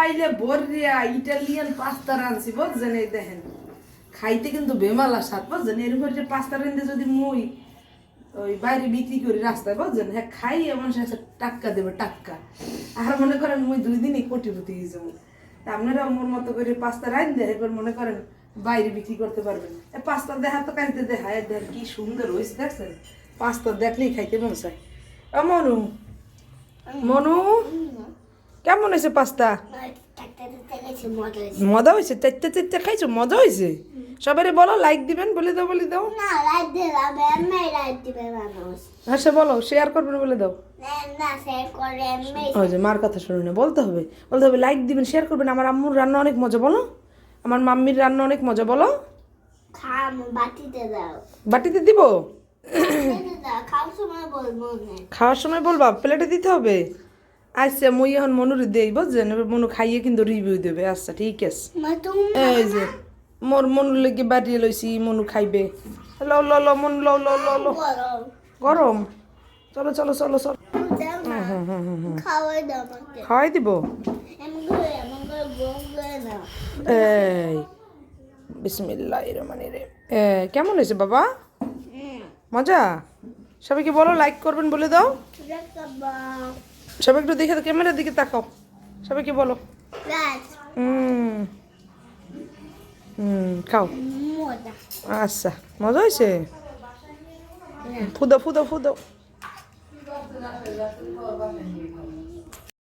আইলে বরিয়া Italian pasta রাঁধছি বুঝছেন এই দেখেন খাইতে কিন্তু বেমালা স্বাদ বুঝছেন এর উপর যে পাস্তা রেঁধে যদি মুই ওই বাইরে বিক্রি করি রাস্তায় বুঝছেন হ্যাঁ খাই এমন সে টাক্কা দেবে টাক্কা আর মনে করেন মুই 2 দিনই কোটিপতি হয়ে যাবো আপনারা মোর মতো করে পাস্তা রাঁধ দেয় এবার মনে করেন বাইরে বিক্রি করতে পারবেন পাস্তা দেখা তো খাইতে দেখায় দেখ কি সুন্দর হয়েছে দেখছেন পাস্তা দেখলেই খাইতে মন চায় মনু মনু কেমন হয়েছে পাস্তা মজা হয়েছে চারটে চারটে খাইছো মজা হয়েছে সবাই বলো লাইক দিবেন বলে দাও আচ্ছা বলো শেয়ার করবেন বলে দাও ওই যে মার কথা শুনে না বলতে হবে লাইক দিবেন শেয়ার করবেন আমার আম্মুর রান্না অনেক মজা বলো আমার মাম্মির রান্না অনেক মজা বলো বাটিতে দিব খাওয়ার সময় বলবা প্লেটে দিতে হবে আচ্ছা মুই এখন মনুর দেই বুঝছেন মনু খাইয়ে কিন্তু রিভিউ দেবে আচ্ছা ঠিক আছে এই যে মোর মনুর লেগে বাটিয়ে লইছি মনু খাইবে ল ল ল মন ল ল ল ল গরম চলো চলো চলো চলো খাওয়াই দিব এই বিসমিল্লাহির রহমানির রহিম কেমন হয়েছে বাবা মজা সবাইকে বলো লাইক করবেন বলে দাও সবাই একটু দেখে ক্যামেরার দিকে তাকাও সবাইকে বলো খাও আচ্ছা মজা হয়েছে ফুদো ফুদো ফুদো